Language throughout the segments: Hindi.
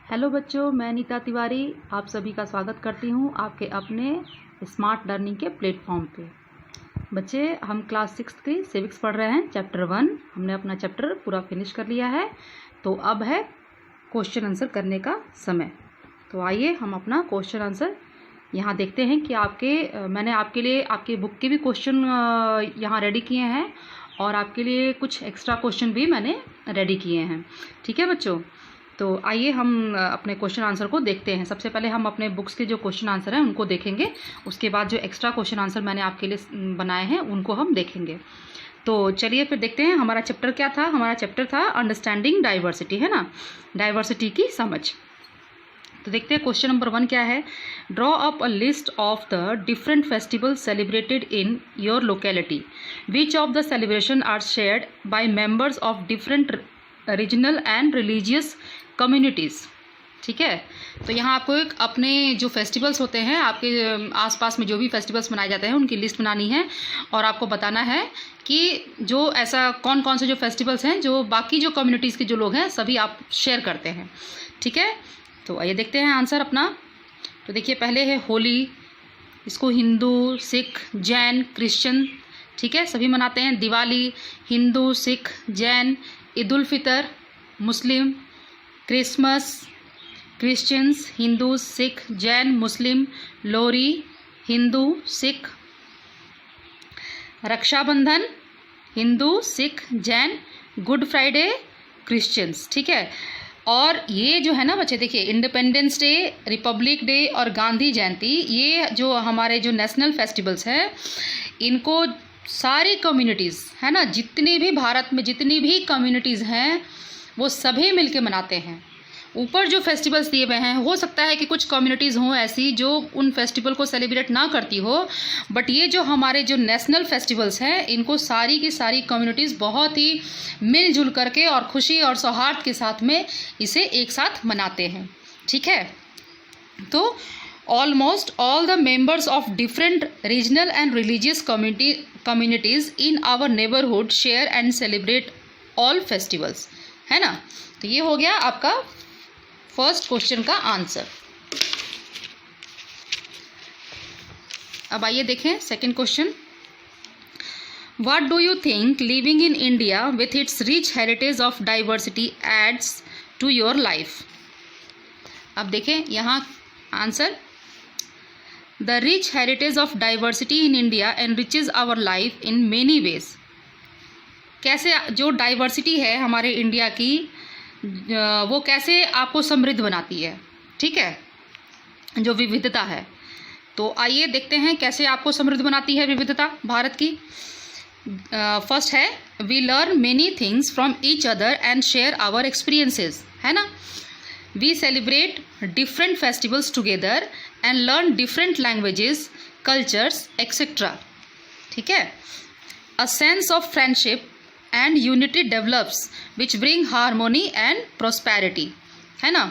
हेलो बच्चों, मैं नीता तिवारी आप सभी का स्वागत करती हूँ आपके अपने स्मार्ट लर्निंग के प्लेटफॉर्म पे। बच्चे, हम क्लास 6 की सिविक्स पढ़ रहे हैं, चैप्टर 1। हमने अपना चैप्टर पूरा फिनिश कर लिया है, तो अब है क्वेश्चन आंसर करने का समय। तो आइए हम अपना क्वेश्चन आंसर यहाँ देखते हैं कि मैंने आपके लिए आपके बुक के भी क्वेश्चन यहाँ रेडी किए हैं और आपके लिए कुछ एक्स्ट्रा क्वेश्चन भी मैंने रेडी किए हैं। ठीक है बच्चों, तो आइए हम अपने क्वेश्चन आंसर को देखते हैं। सबसे पहले हम अपने बुक्स के जो क्वेश्चन आंसर हैं उनको देखेंगे, उसके बाद जो एक्स्ट्रा क्वेश्चन आंसर मैंने आपके लिए बनाए हैं उनको हम देखेंगे। तो चलिए फिर देखते हैं हमारा चैप्टर क्या था। हमारा चैप्टर था अंडरस्टैंडिंग डाइवर्सिटी, है ना, डाइवर्सिटी की समझ। तो देखते हैं क्वेश्चन नंबर 1 क्या है। Draw up a list of the different festivals celebrated in your locality. Which of the celebration are shared by members of different regional and religious communities. ठीक है, तो यहाँ आपको एक अपने जो फेस्टिवल्स होते हैं, आपके आसपास में जो भी फेस्टिवल्स मनाए जाते हैं उनकी लिस्ट बनानी है और आपको बताना है कि जो ऐसा कौन कौन से जो फेस्टिवल्स हैं जो बाकी जो कम्युनिटीज़ के जो लोग हैं सभी आप शेयर करते हैं। ठीक है, तो आइए देखते हैं आंसर अपना। तो देखिए, पहले है होली, इसको हिंदू, सिख, जैन, क्रिश्चियन, ठीक है, सभी मनाते हैं। Diwali Hindu, Sikh, Jain. Eid ul Fitr Muslim. Christmas Christians, Hindu, Sikh, Jain, Muslim. Lohri Hindu, Sikh. Rakshabandhan Hindu, Sikh, Jain. Good Friday Christians. ठीक है, और ये जो है ना बच्चे, देखिए, इंडिपेंडेंस डे, रिपब्लिक डे और गांधी जयंती, ये जो हमारे जो नेशनल फेस्टिवल्स हैं इनको सारी कम्युनिटीज़, है ना, जितनी भी भारत में जितनी भी कम्युनिटीज़ हैं वो सभी मिलके मनाते हैं। ऊपर जो फेस्टिवल्स दिए हुए हैं, हो सकता है कि कुछ कम्युनिटीज़ हों ऐसी जो उन फेस्टिवल को सेलिब्रेट ना करती हो, बट ये जो हमारे जो नेशनल फेस्टिवल्स हैं इनको सारी की सारी कम्युनिटीज़ बहुत ही मिलजुल करके और खुशी और सौहार्द के साथ में इसे एक साथ मनाते हैं। ठीक है, तो almost all the members of different regional and religious communities in our neighborhood share and celebrate all festivals, है ना। तो ये हो गया आपका फर्स्ट क्वेश्चन का आंसर। अब आइए देखें second question. What do you think living in India with its rich heritage of diversity adds to your life? अब देखें यहाँ answer. The rich heritage of diversity in India enriches our life in many ways. कैसे जो डाइवर्सिटी है हमारे इंडिया की वो कैसे आपको समृद्ध बनाती है। ठीक है, जो विविधता है, तो आइए देखते हैं कैसे आपको समृद्ध बनाती है विविधता भारत की। फर्स्ट है, we learn many things from each other and share our experiences, है ना। We celebrate different festivals together and learn different languages, cultures, etc. ठीक है, a sense of friendship and unity develops which bring harmony and prosperity, है ना।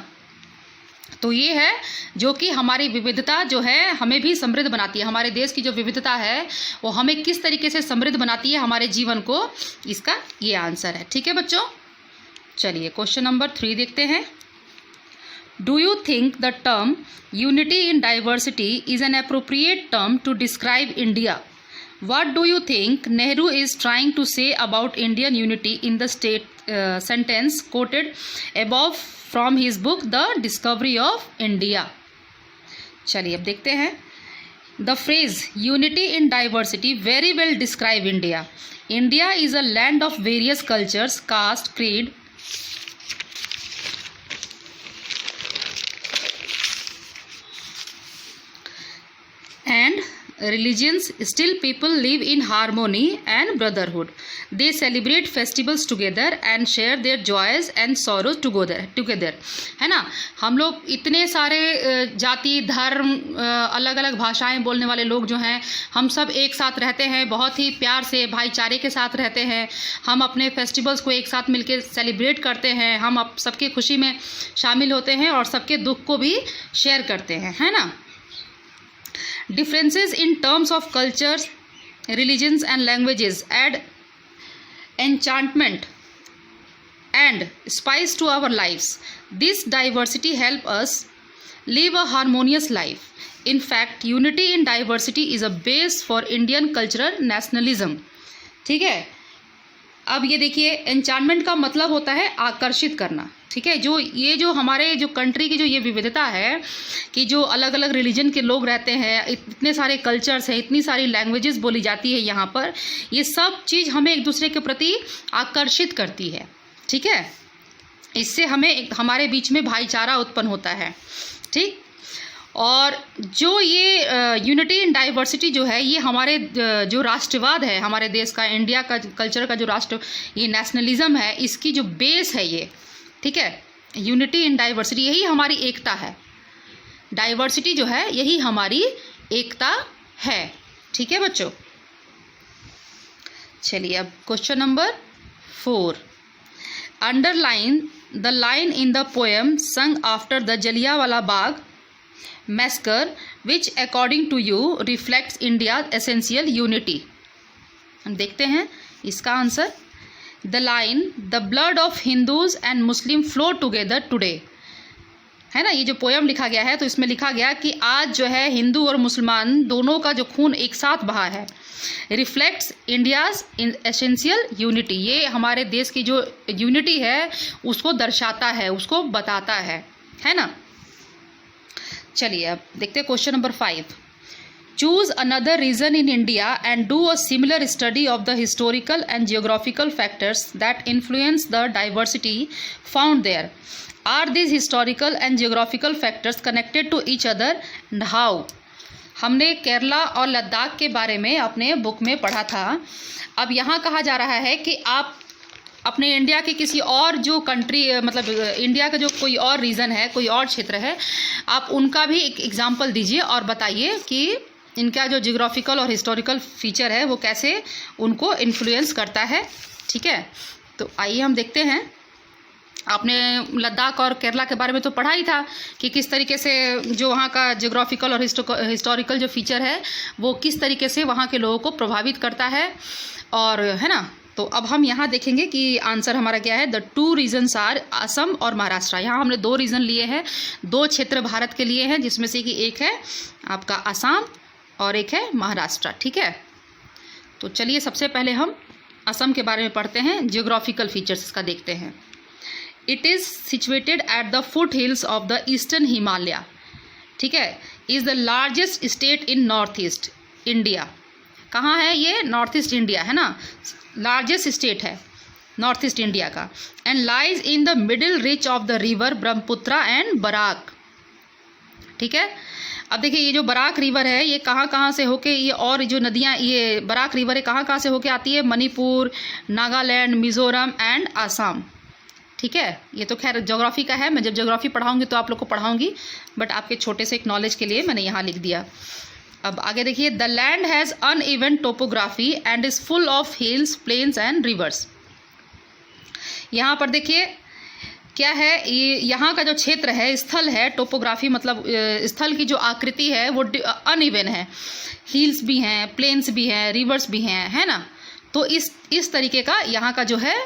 तो ये है जो कि हमारी विविधता जो है हमें भी समृद्ध बनाती है। हमारे देश की जो विविधता है वो हमें किस तरीके से समृद्ध बनाती है हमारे जीवन को, इसका ये आंसर है। ठीक है बच्चों, चलिए क्वेश्चन नंबर 3 देखते हैं। Do you think the term unity in diversity is an appropriate term to describe India? What do you think Nehru is trying to say about Indian unity in the sentence quoted above from his book The Discovery of India? चलिए अब देखते हैं। The phrase unity in diversity very well describe India. India is a land of various cultures, caste, creed, and religions. Still people live in harmony and brotherhood. They celebrate festivals together and share their joys and sorrows together, है ना। हम लोग इतने सारे जाति, धर्म, अलग अलग भाषाएं बोलने वाले लोग जो हैं, हम सब एक साथ रहते हैं, बहुत ही प्यार से भाईचारे के साथ रहते हैं। हम अपने फेस्टिवल्स को एक साथ मिलकर सेलिब्रेट करते हैं, हम सबके खुशी में शामिल होते हैं और सबके दुख को भी शेयर करते हैं, है ना। Differences in terms of cultures, religions and languages add enchantment and spice to our lives. This diversity help us live a harmonious life. In fact, unity in diversity is a base for Indian cultural nationalism. ठीक है, अब ये देखिए, एन्चांटमेंट का मतलब होता है आकर्षित करना. ठीक है, जो ये जो हमारे जो कंट्री की जो ये विविधता है कि जो अलग अलग रिलीजन के लोग रहते हैं, इतने सारे कल्चर्स हैं, इतनी सारी लैंग्वेजेस बोली जाती है यहाँ पर, ये सब चीज़ हमें एक दूसरे के प्रति आकर्षित करती है. ठीक है, इससे हमें हमारे बीच में भाईचारा उत्पन्न होता है. ठीक, और जो ये यूनिटी इन डाइवर्सिटी जो है, ये हमारे जो राष्ट्रवाद है हमारे देश का, इंडिया का कल्चर का जो राष्ट्र ये नेशनलिज्म है, इसकी जो बेस है ये. ठीक है, यूनिटी इन डाइवर्सिटी, यही हमारी एकता है. डाइवर्सिटी जो है यही हमारी एकता है. ठीक है बच्चों, चलिए अब question number 4. Underline the line in the poem sung after the Jallianwala Bagh massacre, which according to you reflects India's essential unity. हम देखते हैं इसका answer. The line, the blood of Hindus and Muslims flow together today, है ना. ये जो पोएम लिखा गया है तो इसमें लिखा गया कि आज जो है हिंदू और मुसलमान दोनों का जो खून एक साथ बहा है. रिफ्लेक्ट्स इंडियाज एसेंशियल यूनिटी, ये हमारे देश की जो यूनिटी है उसको दर्शाता है, उसको बताता है ना. चलिए अब देखते हैं question number 5. Choose another region in India and do a similar study of the historical and geographical factors that influence the diversity found there. Are this historical and geographical factors connected to each other and how. हमने केरला और लद्दाख के बारे में अपने बुक में पढ़ा था. अब यहाँ कहा जा रहा है कि आप अपने इंडिया के किसी और जो कंट्री, मतलब इंडिया का जो कोई और रीजन है, कोई और क्षेत्र है, आप उनका भी एक एग्जाम्पल दीजिए और बताइए कि इनका जो जियोग्राफिकल और हिस्टोरिकल फीचर है वो कैसे उनको इन्फ्लुएंस करता है. ठीक है, तो आइए हम देखते हैं. आपने लद्दाख और केरला के बारे में तो पढ़ा ही था कि किस तरीके से जो वहाँ का जियोग्राफिकल और हिस्टोरिकल जो फीचर है वो किस तरीके से वहाँ के लोगों को प्रभावित करता है, और है ना. तो अब हम यहाँ देखेंगे कि आंसर हमारा क्या है. द 2 रीजन्स आर असम और महाराष्ट्र. यहाँ हमने 2 रीजन लिए हैं, 2 क्षेत्र भारत के लिए हैं, जिसमें से कि एक है आपका असम और एक है महाराष्ट्र. ठीक है, तो चलिए सबसे पहले हम असम के बारे में पढ़ते हैं. जियोग्राफिकल फीचर्स इसका देखते हैं. It is situated at the foothills of the eastern Himalaya. ठीक है, is the largest state in north east India. कहाँ है ये? नॉर्थ ईस्ट इंडिया है ना, लार्जेस्ट स्टेट है नॉर्थ ईस्ट इंडिया का. And lies in the middle reach of the river Brahmaputra and Barak. ठीक है, अब देखिए ये जो बराक रिवर है ये कहाँ से होके, ये और जो नदियाँ, ये बराक रिवर है कहाँ से होके आती है? मणिपुर, नागालैंड, मिजोरम एंड आसाम. ठीक है, ये तो खैर ज्योग्राफी का है, मैं जब ज्योग्राफी पढ़ाऊंगी तो आप लोग को पढ़ाऊंगी, बट आपके छोटे से एक नॉलेज के लिए मैंने यहाँ लिख दिया. अब आगे देखिए. The land has uneven topography and is full of hills, plains and rivers. यहाँ पर देखिए क्या है, ये यहाँ का जो क्षेत्र है, स्थल है, टोपोग्राफी मतलब स्थल की जो आकृति है वो अनइवन है. हिल्स भी हैं, प्लेन्स भी हैं, रिवर्स भी हैं, है ना. तो इस तरीके का यहाँ का जो है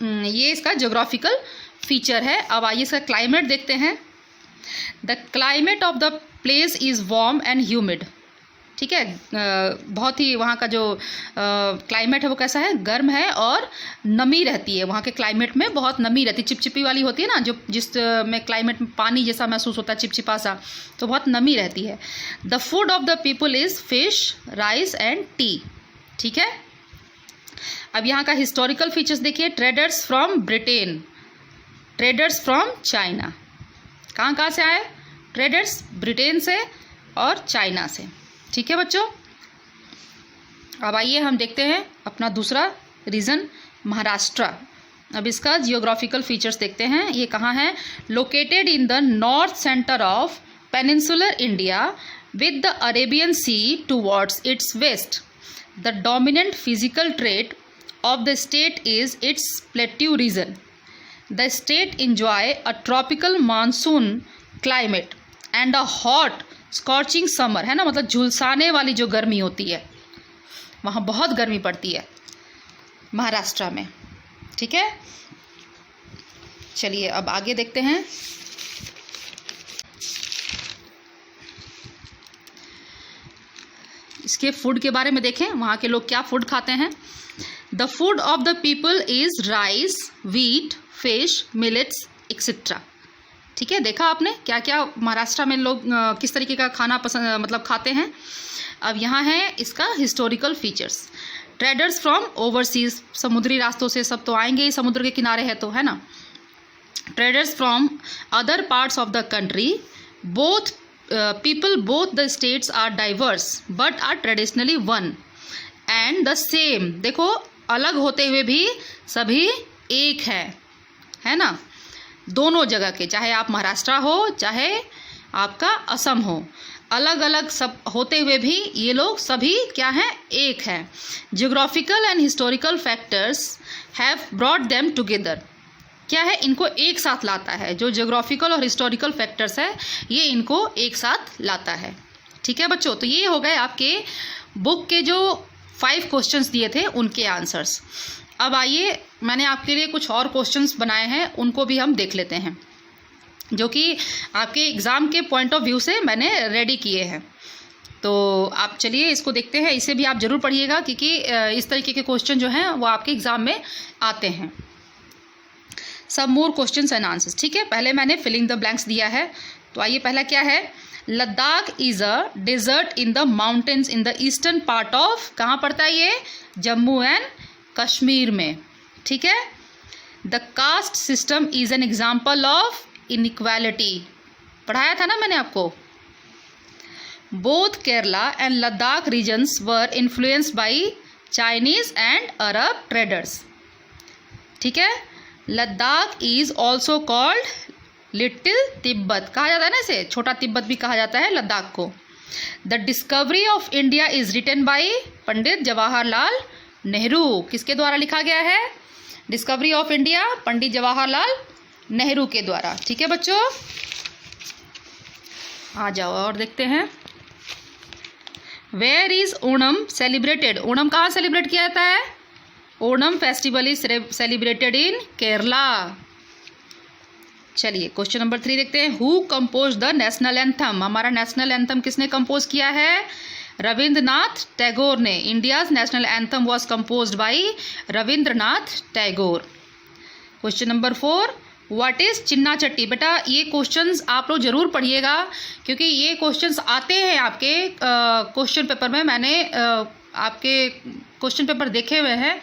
ये इसका ज्योग्राफिकल फीचर है. अब आइए इसका क्लाइमेट देखते हैं. The climate of the place is warm and humid. ठीक है, बहुत ही वहाँ का जो क्लाइमेट है वो कैसा है? गर्म है और नमी रहती है. वहाँ के क्लाइमेट में बहुत नमी रहती है, चिपचिपी वाली होती है ना, जो जिस में क्लाइमेट में पानी जैसा महसूस होता है, चिपचिपा सा, तो बहुत नमी रहती है. The food of the people is fish, rice and T. ठीक है, अब यहाँ का हिस्टोरिकल फीचर्स देखिए. Traders from Britain, traders from China. कहाँ से आए ट्रेडर्स? ब्रिटेन से और चाइना से. ठीक है बच्चों, अब आइए हम देखते हैं अपना दूसरा रीजन महाराष्ट्र. अब इसका जियोग्राफिकल फीचर्स देखते हैं. ये कहाँ है? Located in the north centre of peninsular India with the Arabian sea towards its west. The dominant physical trait of the state is its plateau region. The state enjoy a tropical monsoon climate and a hot scorching summer. है ना, मतलब झुलसाने वाली जो गर्मी होती है, वहाँ बहुत गर्मी पड़ती है महाराष्ट्र में. ठीक है, चलिए अब आगे देखते हैं। इसके फूड के बारे में देखें, वहाँ के लोग क्या फूड खाते हैं। The food of the people is rice, wheat, fish, millets etcetera. ठीक है, देखा आपने क्या क्या महाराष्ट्र में लोग किस तरीके का खाना पसंद मतलब खाते हैं। अब यहाँ है इसका historical features. Traders from overseas, समुद्री रास्तों से सब तो आएंगे ही, समुद्र के किनारे है तो, है ना। Traders from other parts of the country, both people both the states are diverse but are traditionally one and the same। देखो अलग होते हुए भी सभी एक है ना, दोनों जगह के, चाहे आप महाराष्ट्र हो चाहे आपका असम हो, अलग अलग सब होते हुए भी ये लोग सभी क्या हैं, एक है। Geographical and historical factors have brought them together, क्या है, इनको एक साथ लाता है। जो जियोग्राफिकल और हिस्टोरिकल फैक्टर्स है ये इनको एक साथ लाता है। ठीक है बच्चों, तो ये हो गए आपके बुक के जो 5 क्वेश्चंस दिए थे उनके आंसर्स। अब आइए मैंने आपके लिए कुछ और क्वेश्चंस बनाए हैं, उनको भी हम देख लेते हैं, जो कि आपके एग्ज़ाम के पॉइंट ऑफ व्यू से मैंने रेडी किए हैं। तो आप चलिए इसको देखते हैं, इसे भी आप ज़रूर पढ़िएगा क्योंकि इस तरीके के क्वेश्चन जो हैं वो आपके एग्ज़ाम में आते हैं। सब मोर क्वेश्चंस एंड आंसर्स। ठीक है, पहले मैंने फिलिंग द ब्लैंक्स दिया है, तो आइए पहला क्या है। Ladakh is a desert in the mountains in the eastern part of, कहाँ पड़ता है ये, जम्मू एंड कश्मीर में। ठीक है। The caste system is an example of inequality, पढ़ाया था ना मैंने आपको। Both Kerala and Ladakh regions were influenced by Chinese and Arab traders. ठीक है। Ladakh is also called little Tibet, कहा जाता है ना इसे, छोटा तिब्बत भी कहा जाता है लद्दाख को। The discovery of India is written by Pandit Jawaharlal Nehru, किसके द्वारा लिखा गया है, discovery of India Pandit Jawaharlal Nehru के द्वारा। ठीक है बच्चों, आ जाओ और देखते हैं। Where is Onam celebrated, Onam कहाँ सेलिब्रेट किया जाता है, Onam festival is celebrated in Kerala. चलिए क्वेश्चन नंबर 3 देखते हैं। Who compose the national anthem, हमारा नेशनल एंथम किसने कंपोज किया है, रविंद्रनाथ टैगोर ने। India's national anthem was composed by Rabindranath Tagore. Question number 4, what is chinna chatti. बेटा ये क्वेश्चंस आप लोग जरूर पढ़िएगा क्योंकि ये क्वेश्चंस आते हैं आपके क्वेश्चन पेपर में। मैंने आपके क्वेश्चन पेपर देखे हुए हैं,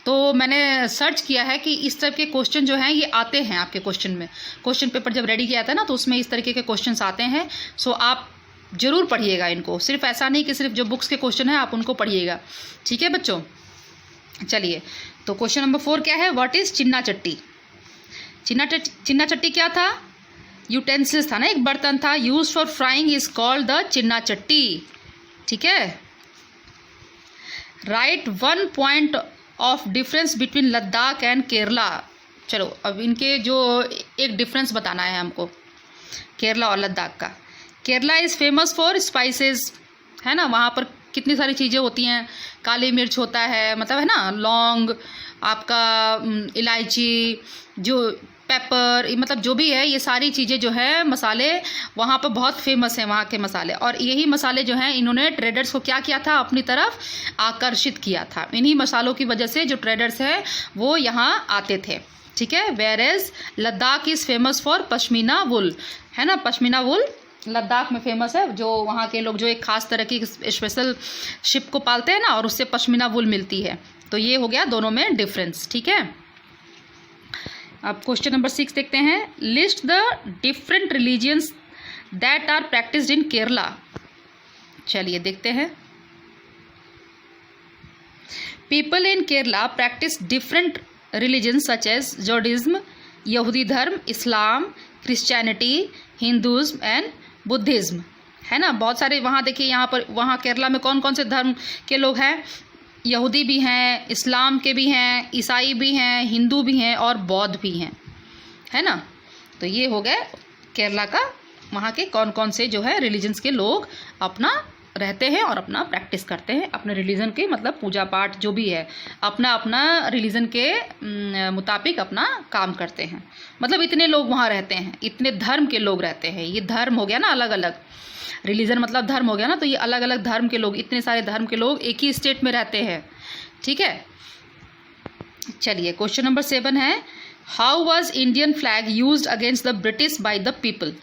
तो मैंने सर्च किया है कि इस तरह के क्वेश्चन जो हैं ये आते हैं आपके क्वेश्चन में। क्वेश्चन पेपर जब रेडी किया था ना तो उसमें इस तरीके के क्वेश्चंस आते हैं। सो आप जरूर पढ़िएगा इनको, सिर्फ ऐसा नहीं कि सिर्फ जो बुक्स के क्वेश्चन हैं आप उनको पढ़िएगा। ठीक है बच्चों, चलिए तो क्वेश्चन नंबर 4 क्या है, व्हाट इज चिन्ना चट्टी। चिन्ना चट्टी क्या था, यूटेंसिल्स था ना, एक बर्तन था, use for frying is called the chinna chatti. ठीक है। Right 1 point of difference between Ladakh and Kerala. चलो अब इनके जो एक डिफरेंस बताना है हमको केरला और लद्दाख का। Kerala is famous for spices, है ना, वहाँ पर कितनी सारी चीज़ें होती हैं, काली मिर्च होता है, मतलब है ना, लौंग, आपका इलायची, जो पेपर, मतलब जो भी है ये सारी चीज़ें जो है मसाले वहाँ पर बहुत फेमस हैं, वहाँ के मसाले। और यही मसाले जो हैं इन्होंने ट्रेडर्स को क्या किया था, अपनी तरफ आकर्षित किया था। इन्हीं मसालों की वजह से जो ट्रेडर्स हैं वो यहाँ आते थे। ठीक है। Whereas Ladakh is famous for pashmina wool, है ना, पश्मीना वुल लद्दाख में फेमस है। जो वहाँ के लोग जो एक खास तरह की स्पेशल शिप को पालते हैं ना, और उससे पश्मीना वुल मिलती है। तो ये हो गया दोनों में डिफरेंस। ठीक है। अब क्वेश्चन नंबर 6 देखते हैं। List the different religions that are practised in Kerala. चलिए देखते हैं। People in Kerala practise different religion such as Judaism, यहूदी धर्म, Islam, Christianity, Hinduism and Buddhism, है ना। बहुत सारे वहाँ देखिए, यहाँ पर वहाँ केरला में कौन कौन से धर्म के लोग हैं, यहूदी भी हैं, इस्लाम के भी हैं, ईसाई भी हैं, हिंदू भी हैं और बौद्ध भी हैं, है ना। तो ये हो गए केरला का, वहाँ के कौन कौन से जो है रिलीजन्स के लोग अपना रहते हैं और अपना प्रैक्टिस करते हैं अपने रिलीजन के, मतलब पूजा पाठ जो भी है अपना अपना रिलीजन के मुताबिक अपना काम करते हैं। मतलब इतने लोग वहाँ रहते हैं, इतने धर्म के लोग रहते हैं। ये धर्म हो गया ना, अलग अलग रिलीजन मतलब धर्म हो गया ना, तो ये अलग अलग धर्म के लोग, इतने सारे धर्म के लोग एक ही स्टेट में रहते हैं। ठीक है, चलिए क्वेश्चन नंबर 7 है, how was Indian flag used against the British by the people.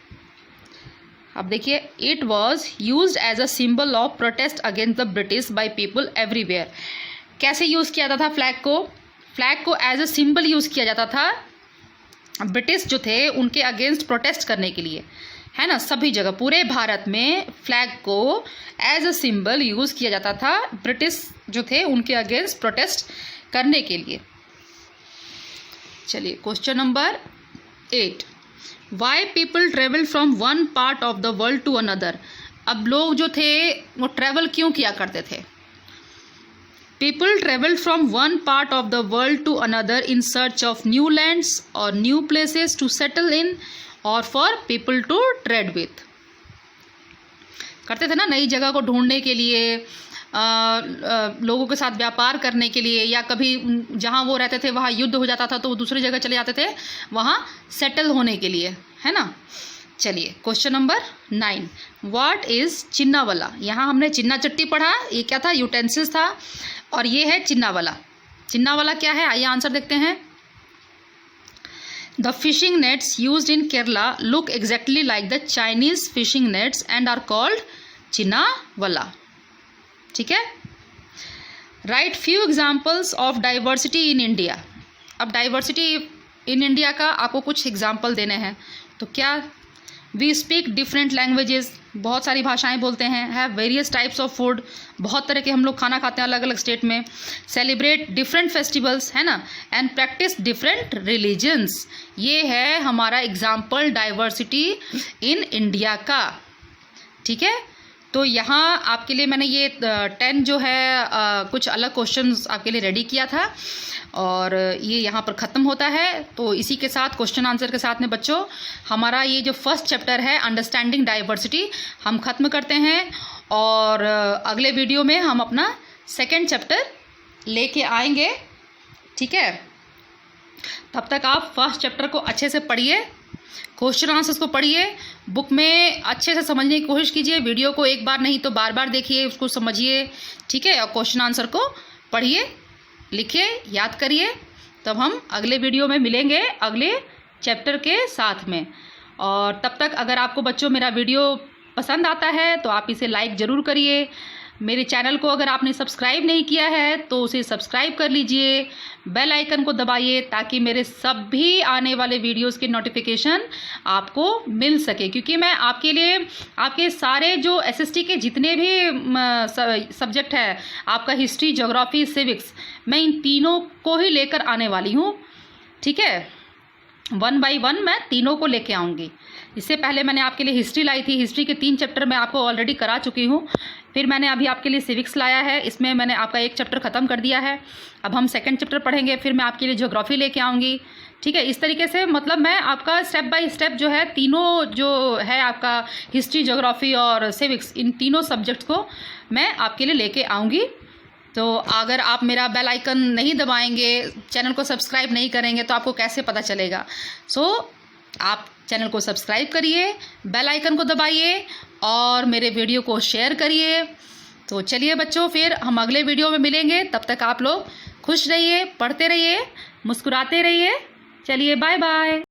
अब देखिए, it was used as a symbol of protest against the British by people everywhere. कैसे यूज़ किया जाता था फ्लैग को? फ्लैग को एज अ सिंबल यूज़ किया जाता था ब्रिटिश जो थे उनके अगेंस्ट प्रोटेस्ट करने के लिए, है ना। सभी जगह पूरे भारत में फ्लैग को एज अ सिंबल यूज़ किया जाता था ब्रिटिश जो थे उनके अगेंस्ट प्रोटेस्ट करने के लिए। चलिए question number 8, why people travel from one part of the world to another. अब लोग जो थे वो ट्रेवल क्यों किया करते थे? People travel from one part of the world to another in search of new lands और new places to settle in और for people to trade with. करते थे ना, नई जगह को ढूंढने के लिए, लोगों के साथ व्यापार करने के लिए, या कभी जहाँ वो रहते थे वहाँ युद्ध हो जाता था तो वो दूसरी जगह चले जाते थे वहाँ सेटल होने के लिए, है ना। चलिए क्वेश्चन नंबर 9, व्हाट इज़ चिन्नावला। यहाँ हमने चिन्ना चट्टी पढ़ा, ये क्या था? यूटेंसिल्स था, और ये है चिन्नावला। चिन्नावला क्या है? आइए आंसर देखते हैं। The fishing nets used in Kerala look exactly like the Chinese fishing nets and are called Chinnawala. ठीक है। Write few examples of diversity in India. अब diversity in India का आपको कुछ एग्जाम्पल देने हैं। तो क्या? We speak different languages, बहुत सारी भाषाएं बोलते हैं। Have various types of food, बहुत तरह के हम लोग खाना खाते हैं अलग अलग स्टेट में। Celebrate different festivals, है ना। And practice different religions, ये है हमारा एग्जाम्पल डाइवर्सिटी इन इंडिया का। ठीक है, तो यहाँ आपके लिए मैंने ये 10 जो है कुछ अलग क्वेश्चंस आपके लिए रेडी किया था, और ये यहाँ पर ख़त्म होता है। तो इसी के साथ क्वेश्चन आंसर के साथ में बच्चों हमारा ये जो फर्स्ट चैप्टर है अंडरस्टैंडिंग डाइवर्सिटी हम ख़त्म करते हैं, और अगले वीडियो में हम अपना सेकेंड चैप्टर लेके आएंगे। ठीक है, तब तक आप फर्स्ट चैप्टर को अच्छे से पढ़िए, क्वेश्चन आंसर्स को पढ़िए, बुक में अच्छे से समझने की कोशिश कीजिए। वीडियो को एक बार नहीं तो बार बार देखिए, उसको समझिए। ठीक है, और क्वेश्चन आंसर को पढ़िए, लिखिए, याद करिए। तब हम अगले वीडियो में मिलेंगे अगले चैप्टर के साथ में। और तब तक अगर आपको बच्चों मेरा वीडियो पसंद आता है तो आप इसे लाइक ज़रूर करिए। मेरे चैनल को अगर आपने सब्सक्राइब नहीं किया है तो उसे सब्सक्राइब कर लीजिए, बेल आइकन को दबाइए ताकि मेरे सभी आने वाले वीडियोस की नोटिफिकेशन आपको मिल सके। क्योंकि मैं आपके लिए आपके सारे जो एसएसटी के जितने भी सब्जेक्ट है, आपका हिस्ट्री, ज्योग्राफी, सिविक्स, मैं इन तीनों को ही लेकर आने वाली हूँ। ठीक है, 1 बाय 1 मैं तीनों को लेके आऊँगी। इससे पहले मैंने आपके लिए हिस्ट्री लाई थी, हिस्ट्री के 3 चैप्टर मैं आपको ऑलरेडी करा चुकी हूँ। फिर मैंने अभी आपके लिए सिविक्स लाया है, इसमें मैंने आपका 1 चैप्टर ख़त्म कर दिया है। अब हम सेकंड चैप्टर पढ़ेंगे, फिर मैं आपके लिए ज्योग्राफी लेके आऊँगी। ठीक है, इस तरीके से मतलब मैं आपका स्टेप बाय स्टेप जो है तीनों जो है आपका हिस्ट्री, ज्योग्राफी और सिविक्स, इन तीनों सब्जेक्ट्स को मैं आपके लिए लेके आऊँगी। तो अगर आप मेरा बेल आइकन नहीं दबाएंगे, चैनल को सब्सक्राइब नहीं करेंगे तो आपको कैसे पता चलेगा। आप चैनल को सब्सक्राइब करिए, बेल आइकन को दबाइए और मेरे वीडियो को शेयर करिए। तो चलिए बच्चों, फिर हम अगले वीडियो में मिलेंगे। तब तक आप लोग खुश रहिए, पढ़ते रहिए, मुस्कुराते रहिए। चलिए बाय बाय।